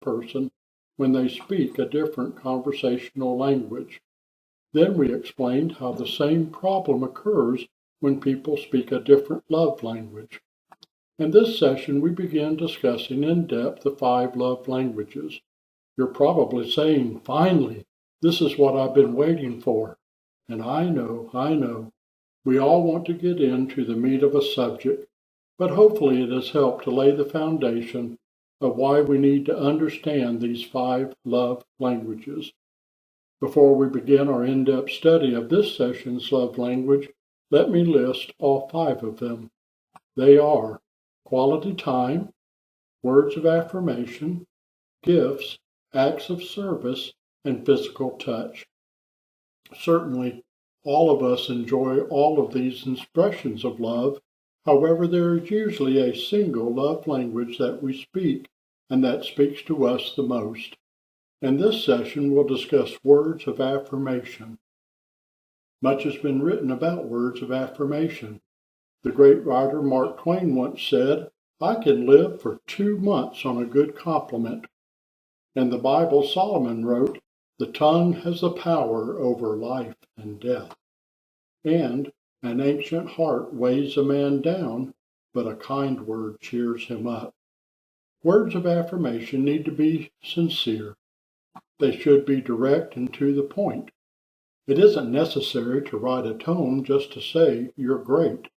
person when they speak a different conversational language. Then we explained how the same problem occurs when people speak a different love language. In this session, we began discussing in depth the 5 love languages. You're probably saying, finally, this is what I've been waiting for. And I know, we all want to get into the meat of a subject, but hopefully it has helped to lay the foundation of why we need to understand these 5 love languages. Before we begin our in-depth study of this session's love language, let me list all 5 of them. They are quality time, words of affirmation, gifts, acts of service, and physical touch. Certainly, all of us enjoy all of these expressions of love. However, there is usually a single love language that we speak and that speaks to us the most. In this session, we'll discuss words of affirmation. Much has been written about words of affirmation. The great writer Mark Twain once said, "I can live for 2 months on a good compliment." In the Bible, Solomon wrote, "The tongue has the power over life and death." And an ancient heart weighs a man down, but a kind word cheers him up. Words of affirmation need to be sincere. They should be direct and to the point. It isn't necessary to write a tone just to say, "You're great."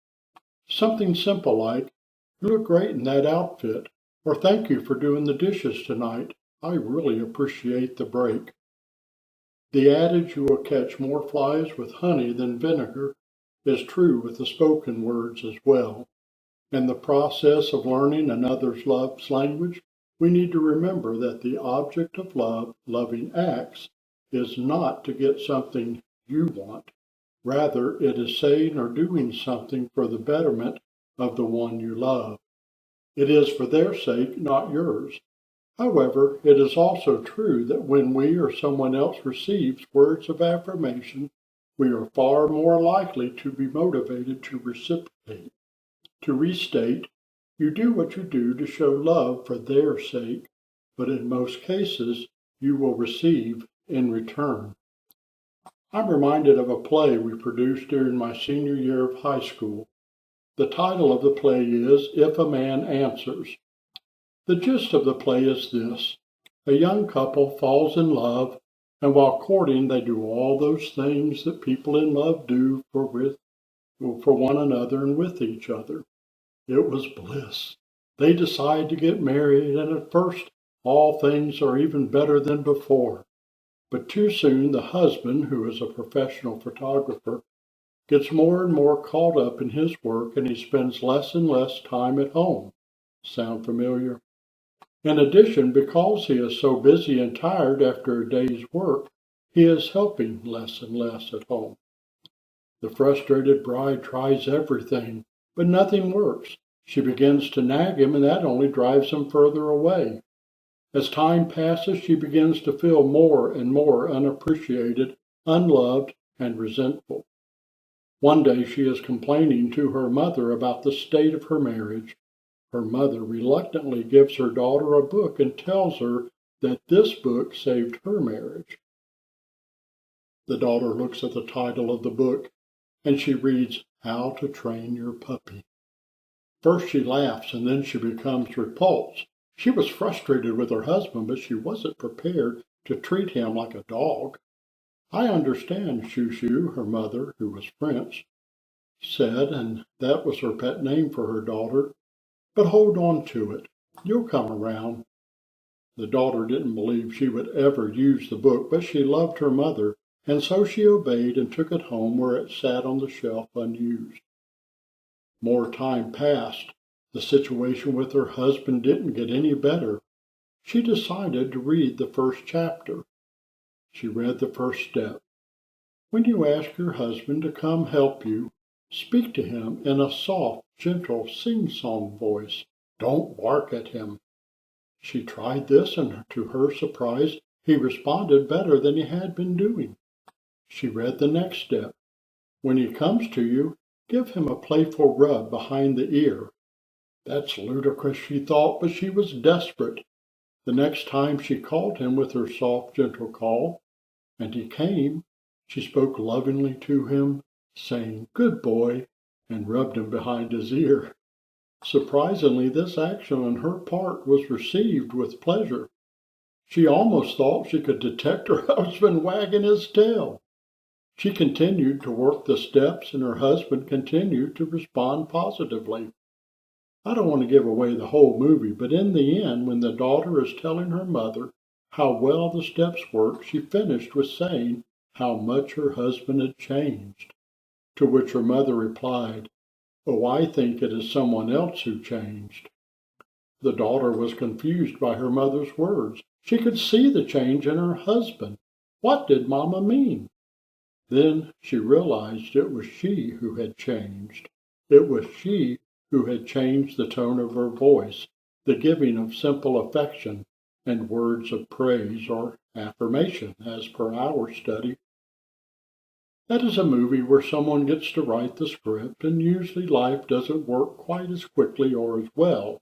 Something simple like, "You look great in that outfit," or "Thank you for doing the dishes tonight. I really appreciate the break." The adage, "You will catch more flies with honey than vinegar," is true with the spoken words as well. In the process of learning another's love language, we need to remember that the object of loving acts, is not to get something you want. Rather, it is saying or doing something for the betterment of the one you love. It is for their sake, not yours. However, it is also true that when we or someone else receives words of affirmation, we are far more likely to be motivated to reciprocate. To restate, you do what you do to show love for their sake, but in most cases, you will receive in return. I'm reminded of a play we produced during my senior year of high school. The title of the play is "If a Man Answers." The gist of the play is this: a young couple falls in love, and while courting they do all those things that people in love do for one another and with each other. It was bliss. They decide to get married, and at first all things are even better than before. But too soon the husband, who is a professional photographer, gets more and more caught up in his work, and he spends less and less time at home. Sound familiar? In addition, because he is so busy and tired after a day's work, he is helping less and less at home. The frustrated bride tries everything, but nothing works. She begins to nag him, and that only drives him further away. As time passes, she begins to feel more and more unappreciated, unloved, and resentful. One day she is complaining to her mother about the state of her marriage. Her mother reluctantly gives her daughter a book and tells her that this book saved her marriage. The daughter looks at the title of the book, and she reads, "How to Train Your Puppy." First she laughs, and then she becomes repulsed. She was frustrated with her husband, but she wasn't prepared to treat him like a dog. "I understand, Shoo-Shoo," her mother, who was French, said, and that was her pet name for her daughter. "But hold on to it. You'll come around." The daughter didn't believe she would ever use the book, but she loved her mother, and so she obeyed and took it home, where it sat on the shelf unused. More time passed. The situation with her husband didn't get any better. She decided to read the first chapter. She read the first step. When you ask your husband to come help you, speak to him in a soft, gentle, sing-song voice. Don't bark at him. She tried this, and to her surprise, he responded better than he had been doing. She read the next step. When he comes to you, give him a playful rub behind the ear. That's ludicrous, she thought, but she was desperate. The next time she called him with her soft, gentle call, and he came, she spoke lovingly to him, saying, "Good boy," and rubbed him behind his ear. Surprisingly, this action on her part was received with pleasure. She almost thought she could detect her husband wagging his tail. She continued to work the steps, and her husband continued to respond positively. I don't want to give away the whole movie, but in the end, when the daughter is telling her mother how well the steps worked, she finished with saying how much her husband had changed. To which her mother replied, "Oh, I think it is someone else who changed." The daughter was confused by her mother's words. She could see the change in her husband. What did Mama mean? Then she realized it was she who had changed. It was she who had changed the tone of her voice, the giving of simple affection, and words of praise or affirmation, as per our study. That is a movie where someone gets to write the script, and usually life doesn't work quite as quickly or as well.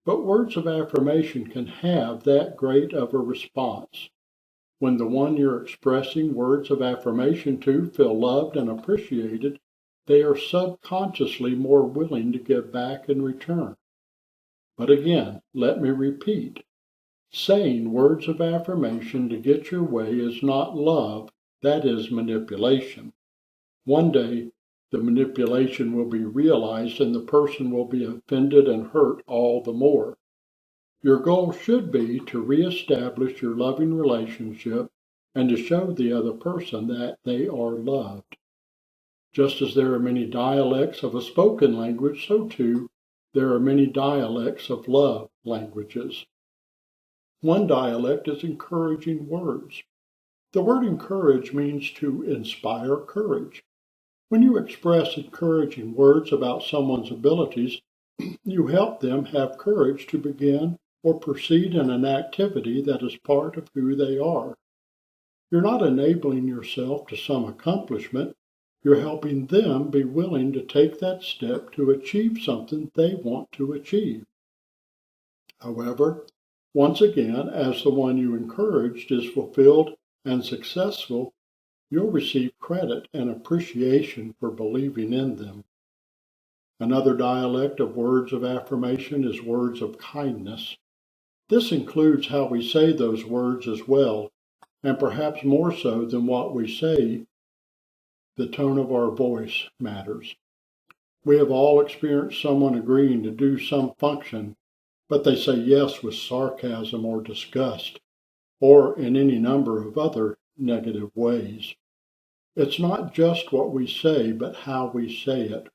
But words of affirmation can have that great of a response. When the one you're expressing words of affirmation to feel loved and appreciated, they are subconsciously more willing to give back in return. But again, let me repeat, saying words of affirmation to get your way is not love, that is manipulation. One day, the manipulation will be realized and the person will be offended and hurt all the more. Your goal should be to reestablish your loving relationship and to show the other person that they are loved. Just as there are many dialects of a spoken language, so too there are many dialects of love languages. One dialect is encouraging words. The word encourage means to inspire courage. When you express encouraging words about someone's abilities, you help them have courage to begin or proceed in an activity that is part of who they are. You're not enabling yourself to some accomplishment. You're helping them be willing to take that step to achieve something they want to achieve. However, once again, as the one you encouraged is fulfilled and successful, you'll receive credit and appreciation for believing in them. Another dialect of words of affirmation is words of kindness. This includes how we say those words as well, and perhaps more so than what we say, the tone of our voice matters. We have all experienced someone agreeing to do some function, but they say yes with sarcasm or disgust, or in any number of other negative ways. It's not just what we say, but how we say it.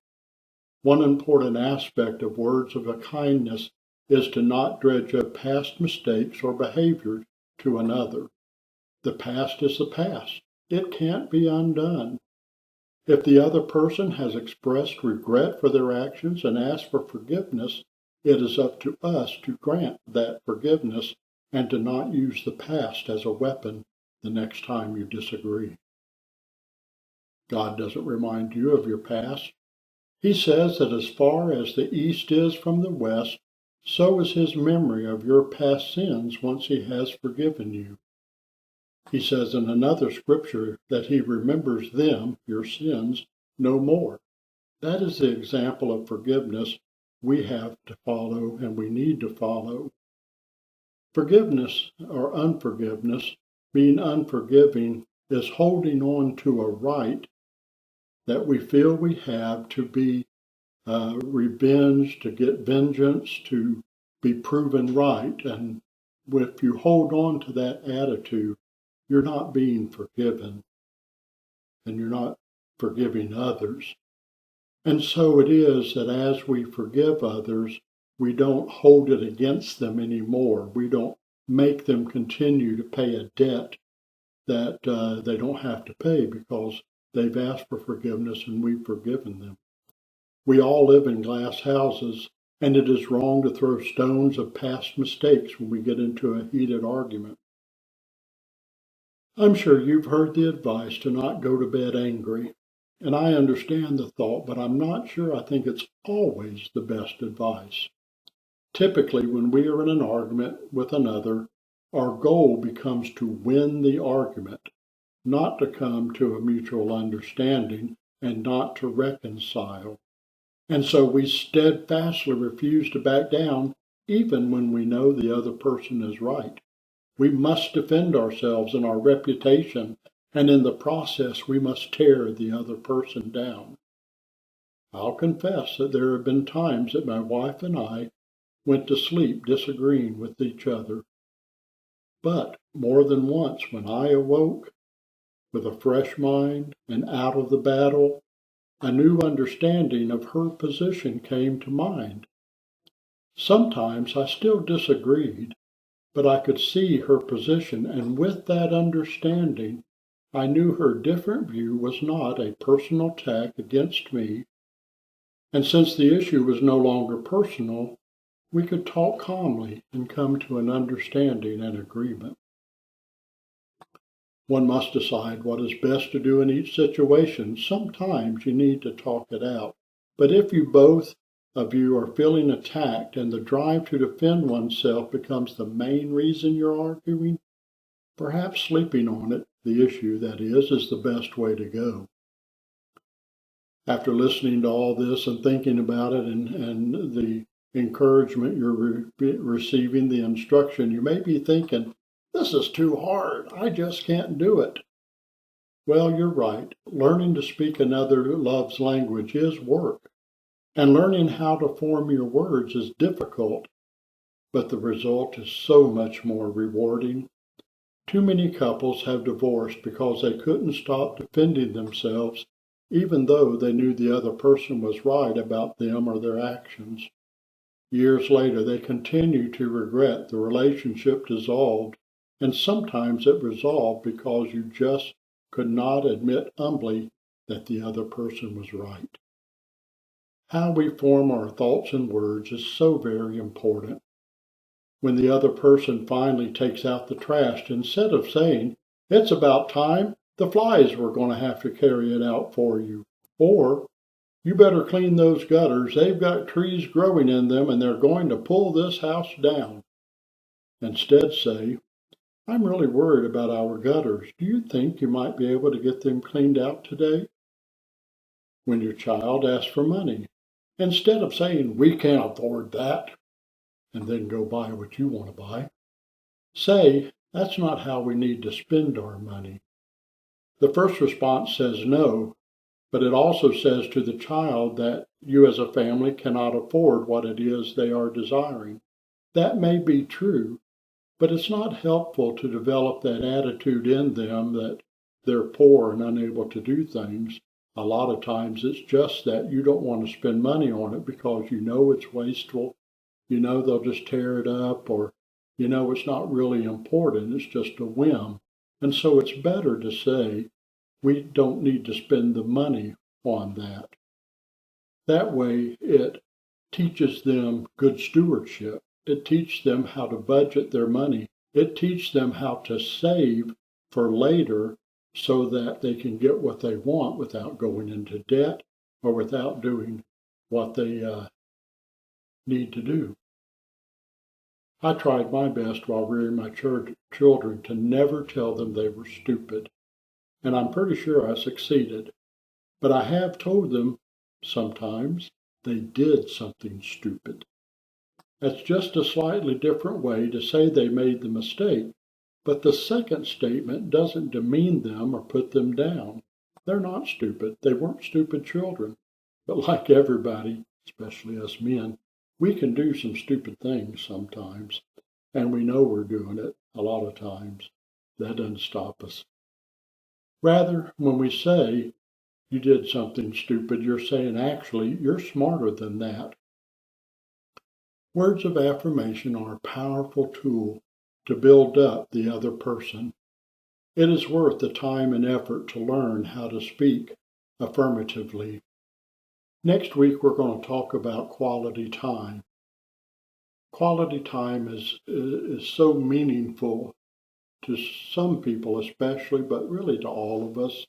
One important aspect of words of a kindness is to not dredge up past mistakes or behavior to another. The past is the past. It can't be undone. If the other person has expressed regret for their actions and asked for forgiveness, it is up to us to grant that forgiveness and to not use the past as a weapon the next time you disagree. God doesn't remind you of your past. He says that as far as the east is from the west, so is his memory of your past sins once he has forgiven you. He says in another scripture that he remembers them, your sins, no more. That is the example of forgiveness we have to follow and we need to follow. Forgiveness or unforgiveness, being unforgiving, is holding on to a right that we feel we have to be revenge, to get vengeance, to be proven right. And if you hold on to that attitude, you're not being forgiven and you're not forgiving others. And so it is that as we forgive others, we don't hold it against them anymore. We don't make them continue to pay a debt that they don't have to pay because they've asked for forgiveness and we've forgiven them. We all live in glass houses, and it is wrong to throw stones of past mistakes when we get into a heated argument. I'm sure you've heard the advice to not go to bed angry, and I understand the thought, but I'm not sure I think it's always the best advice. Typically, when we are in an argument with another, our goal becomes to win the argument, not to come to a mutual understanding and not to reconcile. And so we steadfastly refuse to back down even when we know the other person is right. We must defend ourselves and our reputation, and in the process we must tear the other person down. I'll confess that there have been times that my wife and I went to sleep disagreeing with each other. But more than once when I awoke with a fresh mind and out of the battle, a new understanding of her position came to mind. Sometimes I still disagreed, but I could see her position, and with that understanding, I knew her different view was not a personal attack against me, and since the issue was no longer personal, we could talk calmly and come to an understanding and agreement. One must decide what is best to do in each situation. Sometimes you need to talk it out. But if you both of you are feeling attacked and the drive to defend oneself becomes the main reason you're arguing, perhaps sleeping on it, the issue that is the best way to go. After listening to all this and thinking about it and the encouragement you're receiving, the instruction, you may be thinking, this is too hard. I just can't do it. Well, you're right. Learning to speak another love's language is work. And learning how to form your words is difficult, but the result is so much more rewarding. Too many couples have divorced because they couldn't stop defending themselves, even though they knew the other person was right about them or their actions. Years later, they continue to regret the relationship dissolved, and sometimes it resolved because you just could not admit humbly that the other person was right. How we form our thoughts and words is so very important. When the other person finally takes out the trash, instead of saying, it's about time, the flies were going to have to carry it out for you, or you better clean those gutters, they've got trees growing in them and they're going to pull this house down. Instead say, I'm really worried about our gutters. Do you think you might be able to get them cleaned out today? When your child asks for money, instead of saying, we can't afford that, and then go buy what you want to buy, say, that's not how we need to spend our money. The first response says no, but it also says to the child that you as a family cannot afford what it is they are desiring. That may be true, but it's not helpful to develop that attitude in them that they're poor and unable to do things. A lot of times it's just that you don't want to spend money on it because you know it's wasteful, you know they'll just tear it up, or you know it's not really important, it's just a whim. And so it's better to say, we don't need to spend the money on that. That way it teaches them good stewardship. It teaches them how to budget their money. It teaches them how to save for later so that they can get what they want without going into debt or without doing what they need to do. I tried my best while rearing my children to never tell them they were stupid, and I'm pretty sure I succeeded. But I have told them sometimes they did something stupid. That's just a slightly different way to say they made the mistake, but the second statement doesn't demean them or put them down. They're not stupid. They weren't stupid children. But like everybody, especially us men, we can do some stupid things sometimes, and we know we're doing it a lot of times. That doesn't stop us. Rather, when we say you did something stupid, you're saying actually you're smarter than that. Words of affirmation are a powerful tool to build up the other person. It is worth the time and effort to learn how to speak affirmatively. Next week, we're going to talk about quality time. Quality time is so meaningful to some people especially, but really to all of us,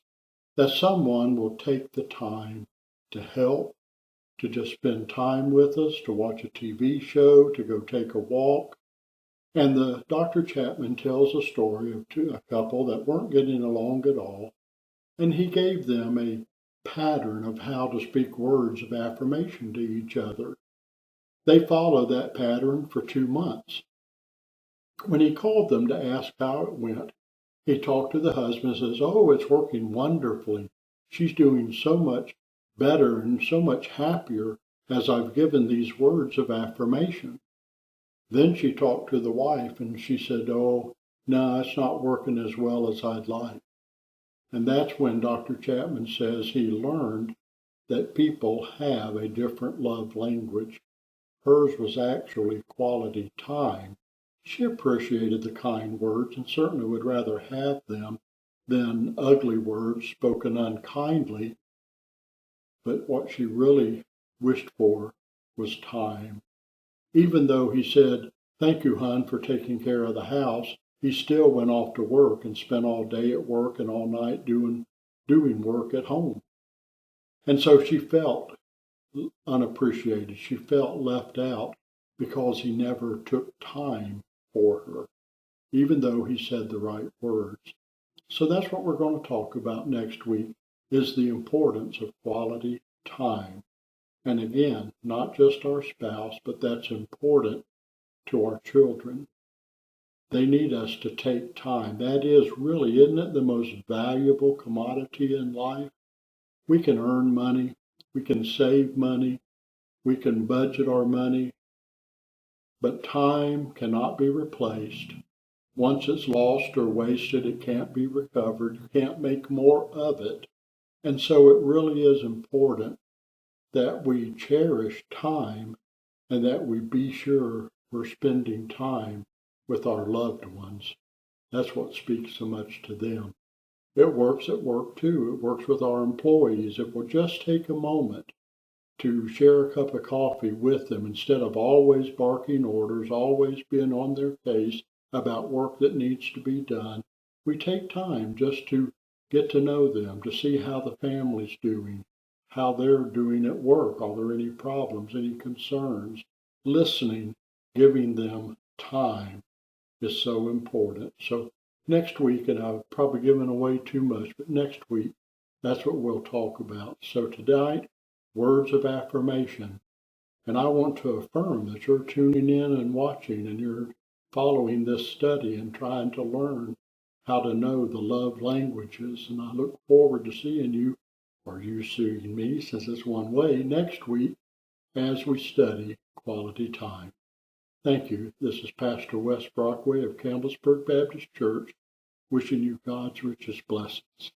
that someone will take the time to help, to just spend time with us, to watch a TV show, to go take a walk. And the Dr. Chapman tells a story of a couple that weren't getting along at all, and he gave them a pattern of how to speak words of affirmation to each other. They followed that pattern for 2 months. When he called them to ask how it went, he talked to the husband and says, "Oh, it's working wonderfully. She's doing so much better and so much happier as I've given these words of affirmation." Then she talked to the wife and she said, "Oh, no, it's not working as well as I'd like." And that's when Dr. Chapman says he learned that people have a different love language. Hers was actually quality time. She appreciated the kind words and certainly would rather have them than ugly words spoken unkindly. But what she really wished for was time. Even though he said, "Thank you, hon, for taking care of the house," he still went off to work and spent all day at work and all night doing work at home. And so she felt unappreciated. She felt left out because he never took time for her, even though he said the right words. So that's what we're going to talk about next week, is the importance of quality time. And again, not just our spouse, but that's important to our children. They need us to take time. That is really, isn't it the most valuable commodity in life? We can earn money, we can save money, we can budget our money, but time cannot be replaced. Once it's lost or wasted, it can't be recovered. You can't make more of it. And so it really is important that we cherish time and that we be sure we're spending time with our loved ones. That's what speaks so much to them. It works at work too. It works with our employees. If we'll just take a moment to share a cup of coffee with them instead of always barking orders, always being on their case about work that needs to be done, we take time just to get to know them, to see how the family's doing, how they're doing at work. Are there any problems, any concerns? Listening, giving them time is so important. So next week, and I've probably given away too much, but next week, that's what we'll talk about. So tonight, words of affirmation. And I want to affirm that you're tuning in and watching and you're following this study and trying to learn how to know the love languages. And I look forward to seeing you, or you seeing me, since it's one way, next week as we study quality time. Thank you. This is Pastor Wes Brockway of Campbellsburg Baptist Church, wishing you God's richest blessings.